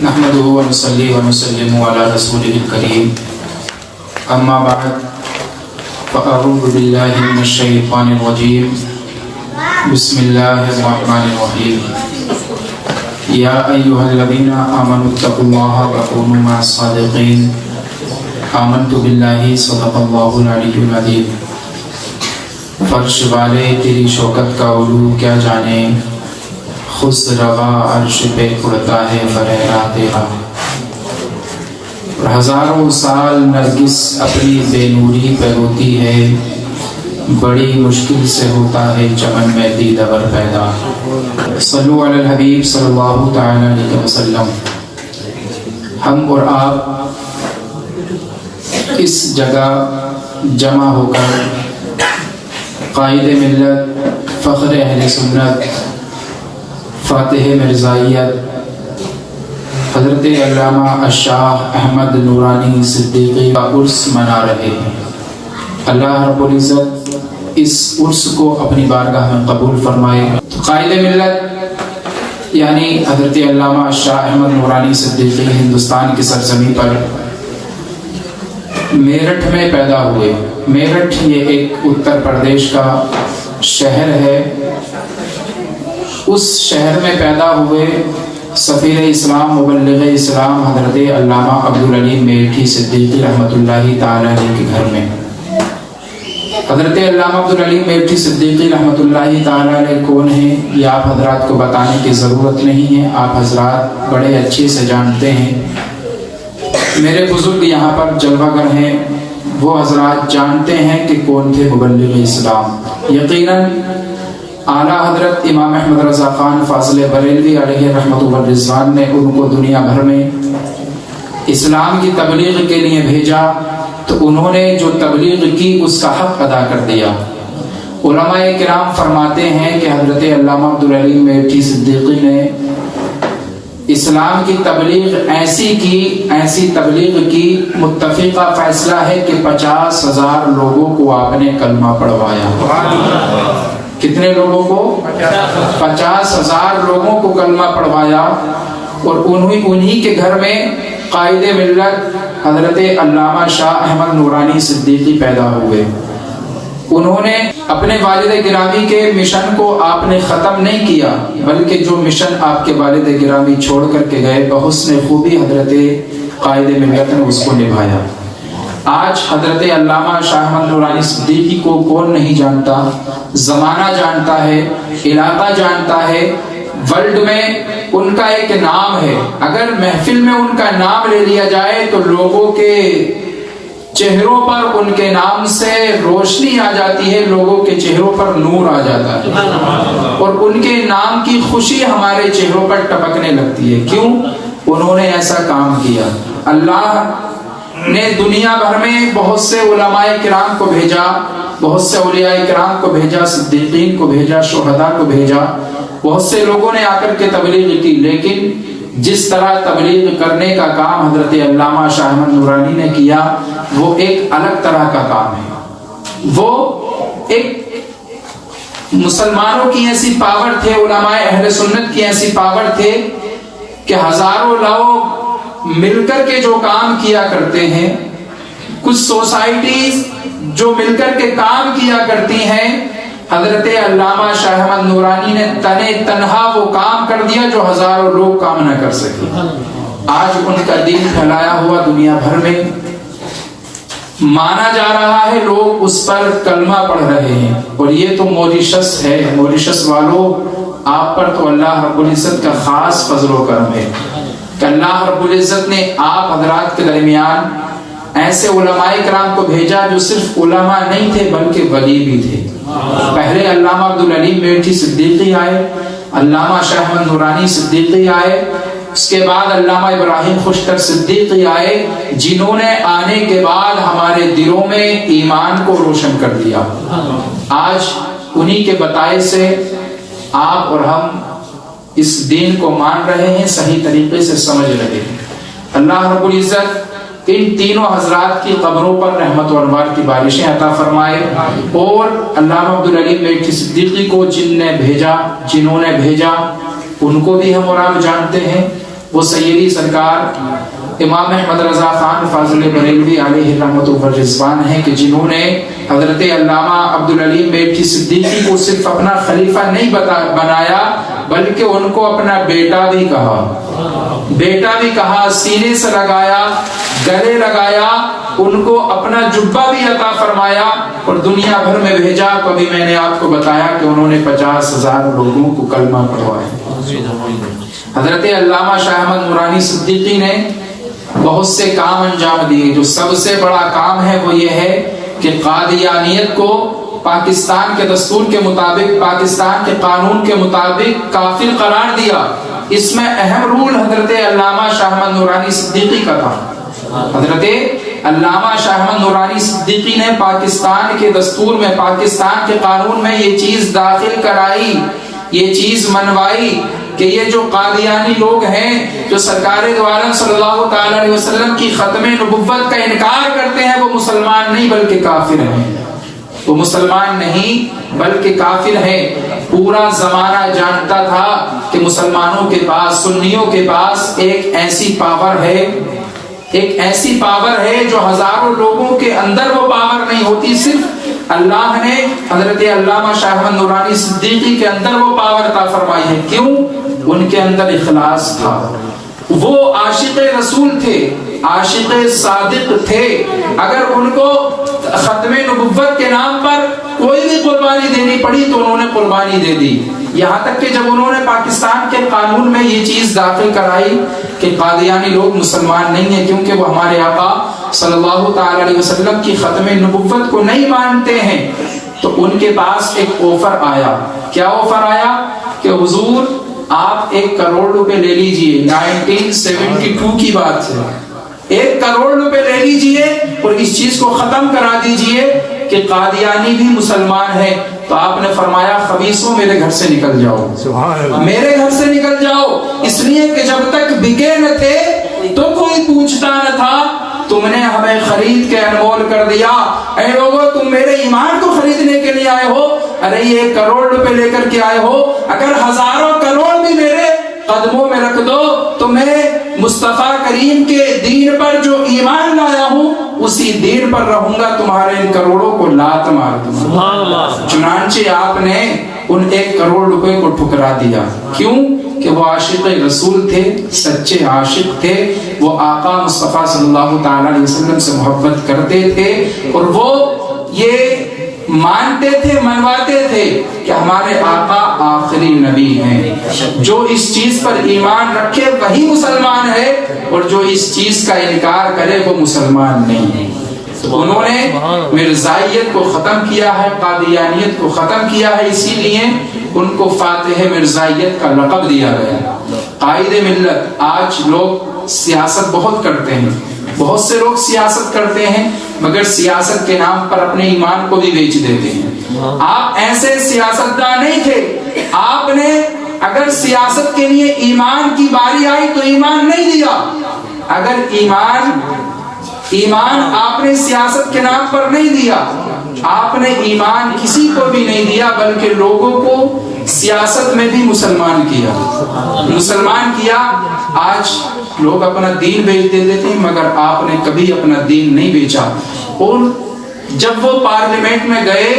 نحمده ونصلي ونسلم على رسوله الكريم اما بعد فاعوذ بالله من الشيطان الرجيم بسم الله الرحمن الرحيم يا ايها الذين امنوا اتقوا الله وكونوا مع الصادقين آمنت بالله صدق الله العلی العظیم۔ فرش والے تیری شوکت کا علو کیا جانے، خود روا عرش پہ اڑتا ہے فریرا تیرا۔ اور ہزاروں سال نرگس اپنی بے نوری پہ روتی ہے، بڑی مشکل سے ہوتا ہے چمن میں دیدور پیدا۔ صلو علی الحبیب صلی اللہ تعالی علیہ وسلم۔ ہم اور آپ اس جگہ جمع ہو کر قائد ملت، فخر اہل سنت، فاتح مرزائیت حضرت علامہ الشاہ احمد نورانی صدیقی کا عرس منا رہے ہیں۔ اللہ رب العزت اس عرس کو اپنی بارگاہ میں قبول فرمائے۔ قائد ملت یعنی حضرت علامہ الشاہ احمد نورانی صدیقی ہندوستان کی سرزمین پر میرٹھ میں پیدا ہوئے۔ میرٹھ یہ ایک اتر پردیش کا شہر ہے۔ اس شہر میں پیدا ہوئے سفیر اسلام مبلغ اسلام حضرت علامہ عبدالعلیم میرٹھی صدیقی رحمۃ اللہ تعالی علیہ کے گھر میں۔ حضرت علامہ عبدالعلیم میرٹھی صدیقی رحمۃ اللہ تعالی علیہ کون ہیں یہ آپ حضرات کو بتانے کی ضرورت نہیں ہے، آپ حضرات بڑے اچھے سے جانتے ہیں۔ میرے بزرگ یہاں پر جلوہ گر ہیں، وہ حضرات جانتے ہیں کہ کون تھے مبلغ اسلام۔ یقیناً اعلیٰ حضرت امام احمد رضا خان فاضل بریلوی علیہ رحمۃ والرضوان نے ان کو دنیا بھر میں اسلام کی تبلیغ کے لیے بھیجا، تو انہوں نے جو تبلیغ کی اس کا حق ادا کر دیا۔ علماء کرام فرماتے ہیں کہ حضرت علامہ عبدالعلیم میرٹھی صدیقی نے اسلام کی تبلیغ ایسی تبلیغ کی متفقہ فیصلہ ہے کہ 50,000 لوگوں کو آپ نے کلمہ پڑھوایا۔ کتنے لوگوں کو؟ 50,000 لوگوں کو کلمہ پڑھوایا۔ اور انہی کے گھر میں قائد ملت حضرت علامہ شاہ احمد نورانی صدیقی پیدا ہوئے۔ انہوں نے اپنے والد گرامی کے مشن کو آپ نے ختم نہیں کیا، بلکہ جو مشن آپ کے والد گرامی چھوڑ کر کے گئے بحسن خوبی حضرت قائد ملت نے اس کو نبھایا۔ آج حضرت علامہ شاہ احمد نورانی صدیقی کو کون نہیں جانتا؟ زمانہ جانتا ہے، علاقہ جانتا ہے، ورلڈ میں ان کا ایک نام ہے۔ اگر محفل میں ان کا نام لے لیا جائے تو لوگوں کے چہروں پر ان کے نام سے روشنی آ جاتی ہے، لوگوں کے چہروں پر نور آ جاتا ہے، اور ان کے نام کی خوشی ہمارے چہروں پر ٹپکنے لگتی ہے۔ کیوں؟ انہوں نے ایسا کام کیا۔ اللہ نے دنیا بھر میں بہت سے علماء کرام کو بھیجا، بہت سے اولیاء کرام کو بھیجا، صدیقین کو بھیجا، شہداء کو بھیجا، بہت سے لوگوں نے آ کر کے تبلیغ کی، لیکن جس طرح تبلیغ کرنے کا کام حضرت علامہ شاہ احمد نورانی نے کیا وہ ایک الگ طرح کا کام ہے۔ وہ ایک مسلمانوں کی ایسی پاور تھے، علماء اہل سنت کی ایسی پاور تھے کہ ہزاروں لوگ مل کر کے جو کام کیا کرتے ہیں، کچھ سوسائٹیز جو مل کر کے کام کیا کرتی ہیں، حضرت علامہ شاہ احمد نورانی نے تنہا وہ کام کر دیا جو ہزاروں لوگ کام نہ کر سکے۔ آج ان کا دین پھیلایا ہوا دنیا بھر میں مانا جا رہا ہے، لوگ اس پر کلمہ پڑھ رہے ہیں۔ اور یہ تو موریشس ہے۔ موریشس والوں، آپ پر تو اللہ رب العزت کا خاص فضل و کرم ہے کہ اللہ رب العزت نے آپ حضرات کے درمیان ایسے علماء کرام کو بھیجا جو صرف علماء نہیں تھے بلکہ ولی بھی تھے۔ پہلے علامہ عبدالعلیم میرٹھی صدیقی آئے، علامہ شاہ احمد نورانی صدیقی آئے، اس کے بعد علامہ ابراہیم خوشتر صدیقی آئے، جنہوں نے آنے کے بعد ہمارے دلوں میں ایمان کو روشن کر دیا۔ آج انہی کے بتائے سے آپ اور ہم اس دین کو مان رہے ہیں، صحیح طریقے سے سمجھ رہے ہیں۔ اللہ رب العزت ان تینوں حضرات کی قبروں پر رحمت و انوار کی بارشیں عطا فرمائے، اور علامہ عبدالعلیم میرٹھی صدیقی کو جنہوں نے بھیجا ان کو بھی ہم اور آپ جانتے ہیں، وہ سیدی سرکار امام احمد رضا خان فاضل بریلوی علیہ رحمت و رضوان ہیں کہ جنہوں نے حضرت علامہ عبدالعلیم میٹھی صدیقی کو صرف اپنا خلیفہ نہیں بنایا بلکہ ان کو اپنا بیٹا بھی کہا، سینے سے لگایا، گلے لگایا، ان کو اپنا جبہ بھی عطا فرمایا اور دنیا بھر میں بھیجا۔ تو ابھی میں نے آپ کو بتایا کہ انہوں نے 50,000 لوگوں کو کلمہ پڑھوایا۔ حضرت علامہ شاہ احمد نورانی صدیقی نے بہت سے کام انجام دیے، جو سب سے بڑا کام ہے وہ یہ ہے کہ قادیانیت کو پاکستان کے دستور کے مطابق، پاکستان کے قانون کے مطابق کافر قرار دیا۔ اس میں اہم رول حضرت علامہ شاہ احمد نورانی صدیقی کا تھا۔ حضرت علامہ شاہ احمد نورانی صدیقی نے پاکستان کے دستور میں، پاکستان کے قانون میں یہ چیز داخل کرائی، یہ چیز منوائی کہ یہ جو قادیانی لوگ ہیں جو سرکار دو عالم صلی اللہ تعالی علیہ وسلم کی ختم نبوت کا انکار کرتے ہیں، وہ مسلمان نہیں بلکہ کافر ہیں، وہ مسلمان نہیں بلکہ کافر ہیں۔ پورا زمانہ جانتا تھا کہ مسلمانوں کے پاس، سنیوں کے پاس ایک ایسی پاور ہے، ایک ایسی پاور ہے جو ہزاروں لوگوں کے اندر وہ پاور نہیں ہوتی، صرف اللہ نے حضرت علامہ شاہ احمد نورانی صدیقی کے اندر وہ پاور عطا فرمائی ہے۔ کیوں؟ ان کے اندر اخلاص تھا، وہ عاشق رسول تھے، عاشق صادق تھے۔ اگر ان کو ختم نبوت کے نام پر کوئی بھی قربانی دینی پڑی تو انہوں نے قربانی دے دی، یہاں تک کہ جب انہوں نے پاکستان کے قانون میں یہ چیز داخل کرائی کہ قادیانی لوگ مسلمان نہیں ہیں کیونکہ وہ ہمارے آقا صلی اللہ تعالی علیہ وسلم کی ختم نبوت کو نہیں مانتے ہیں، تو ان کے پاس ایک آفر آیا۔ کیا آفر آیا؟ کہ حضور آپ 1 کروڑ روپے لے لیجئے، 1972 کی بات ہے، 1 کروڑ روپے لے لیجئے اور اس چیز کو ختم کرا دیجئے کہ قادیانی بھی مسلمان ہے۔ تو آپ نے فرمایا خبیثوں میرے گھر سے نکل جاؤ، میرے گھر سے نکل جاؤ، اس لیے کہ جب تک بکے نہ تھے تو کوئی پوچھتا نہ تھا، تم نے ہمیں خرید کے انمول کر دیا۔ اے لوگو، تم میرے ایمان کو خریدنے کے لیے آئے ہو، ارے یہ 1 کروڑ روپے لے کر کے آئے ہو، اگر ہزاروں کروڑ بھی میرے قدموں میں رکھ دو تو میں مصطفیٰ کریم کے دین پر جو ایمان لایا ہوں اسی دین پر رہوں گا، تمہارے ان کروڑوں کو لات مار دوں گا۔ چنانچہ آپ نے ان 1 کروڑ روپے کو ٹھکرا دیا۔ کیوں؟ کہ وہ عاشق رسول تھے، سچے عاشق تھے، وہ آقا مصطفیٰ صلی اللہ تعالی علیہ وسلم سے محبت کرتے تھے اور وہ یہ مانتے تھے، منواتے تھے کہ ہمارے آقا آخری نبی ہیں، جو اس چیز پر ایمان رکھے وہی مسلمان ہے اور جو اس چیز کا انکار کرے وہ مسلمان نہیں ہے۔ تو انہوں نے مرزائیت کو ختم کیا ہے، قادیانیت کو ختم کیا ہے، اسی لیے ان کو فاتح مرزائیت کا لقب دیا گیا۔ قائد ملت۔ آج لوگ سیاست بہت کرتے ہیں، بہت سے لوگ سیاست کرتے ہیں مگر سیاست کے نام پر اپنے ایمان کو بھی بیچ دیتے ہیں۔ آپ ایسے سیاستدان نہیں تھے، آپ نے اگر سیاست کے لیے ایمان کی باری آئی تو ایمان نہیں دیا۔ اگر ایمان آپ نے سیاست کے نام پر نہیں دیا، آپ نے ایمان کسی کو بھی نہیں دیا بلکہ لوگوں کو سیاست میں بھی مسلمان کیا۔ آج لوگ اپنا دین بیچ دیتے ہیں مگر آپ نے کبھی اپنا دین نہیں بیچا۔ اور جب وہ پارلیمنٹ میں گئے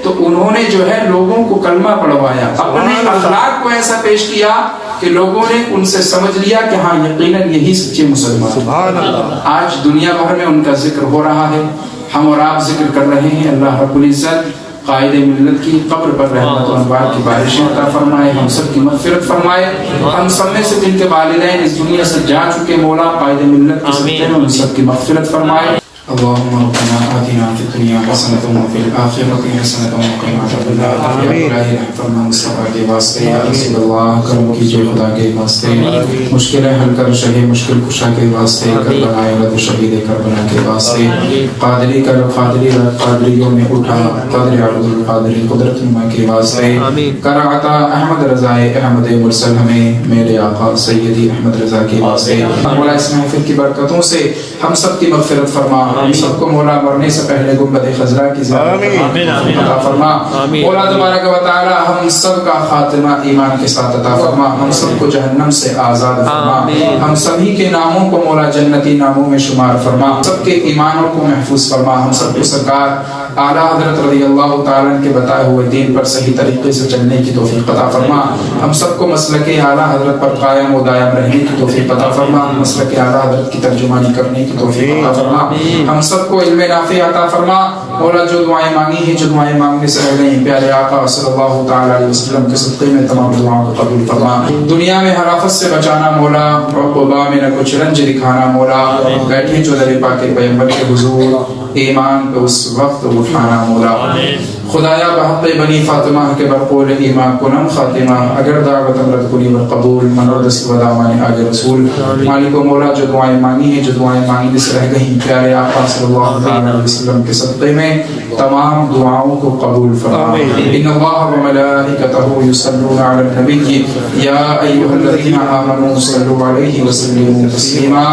تو انہوں نے جو ہے لوگوں کو کلمہ پڑھوایا، اپنے اخلاق کو ایسا پیش کیا کہ لوگوں نے ان سے سمجھ لیا کہ ہاں یقیناً یہی سچے مسلمان۔ آج دنیا بھر میں ان کا ذکر ہو رہا ہے، ہم اور آپ ذکر کر رہے ہیں۔ اللہ رب العزت قائد ملت کی قبر پر رحمت و انوار کی بارشیں عطا فرمائے، ہم سب کی مغفرت فرمائے، ہم سب میں سے جن کے والدین اس دنیا سے جا چکے مولا قائد ملت کے صدقے میں ان سب کی مغفرت فرمائے۔ اللهم ربنا آتنا في الدنيا حسنة وفي الآخرة حسنة وقنا عذاب النار۔ الہی فرما مصطفیٰ کے واسطے یا رسول اللہ کرم کیجئے، خدا کے واسطے مشکلیں حل کر شہ مشکل کشا کے واسطے، کربلا رد شہید کربلا کے واسطے، قادری کر قادری رد قادریوں میں اٹھا، قادر عبد القادری قدرت نما کے واسطے، کر عطا احمد رضا احمد مرسل ہمیں میرے آقا سیدی احمد رضا کے واسطے، مولا اس محفل کی برکتوں سے ہم سب کی مغفرت فرما، ہم سب کو مولا مرنے سے پہلے گنبد خضرا کی زیارت عطا فرما مولا تبارک و تعالی ہم سب کا خاتمہ ایمان کے ساتھ عطا فرما ہم سب کو جہنم سے آزاد فرما ہم سبھی کے ناموں کو مولا جنتی ناموں میں شمار فرما سب کے ایمانوں کو محفوظ فرما ہم سب کو سرکار اعلیٰ حضرت رضی اللہ تعالیٰ کے بتائے ہوئے دین پر صحیح طریقے سے چلنے کی توفیق عطا فرما ہم سب کو مسلک اعلیٰ حضرت پر قائم و دائم رہنے کی توفیق عطا فرما مسلک اعلیٰ حضرت کی ترجمانی کرنے کی توفیق عطا فرما ہم سب کو علم نافع عطا فرما مولا جو دعائیں مانگی ہیں جو دعائیں مانگنے سے پہلے ہیں پیارے آقا صلی اللہ تعالیٰ علیہ وسلم کے صدقے میں تمام دعاؤں کو قبول فرما دنیا میں ہر آفت سے بچانا مولا عقبہ میں نہ کچھ رنج دکھانا مولا بیٹھے جو در پاک پیغمبر کے حضور ایمان پہ اس وقت اٹھانا مولا خدایا بحق بنی فاطمہ کے برقول ایمان کنم خاتمہ اگر دعوت امرت کنی والقبول منرد سودامان آج رسول مالک و مولا جو دعائیں مانگی ہیں جو دعائیں مانگنے سے رہ گئی پیارے آقا صلی اللہ علیہ وسلم کے صدقے میں تمام دعاؤں کو قبول فرما ان اللہ و ملائکتہ یصلون علی النبی یا ایھا الذین آمنوا صلوا علیہ وسلموا تسلیما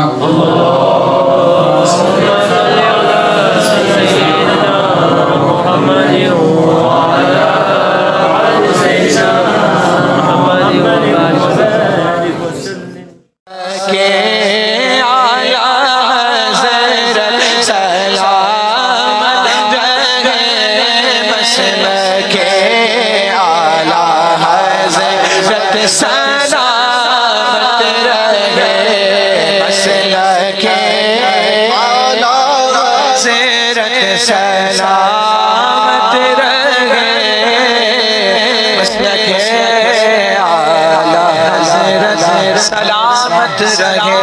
سلامت رہے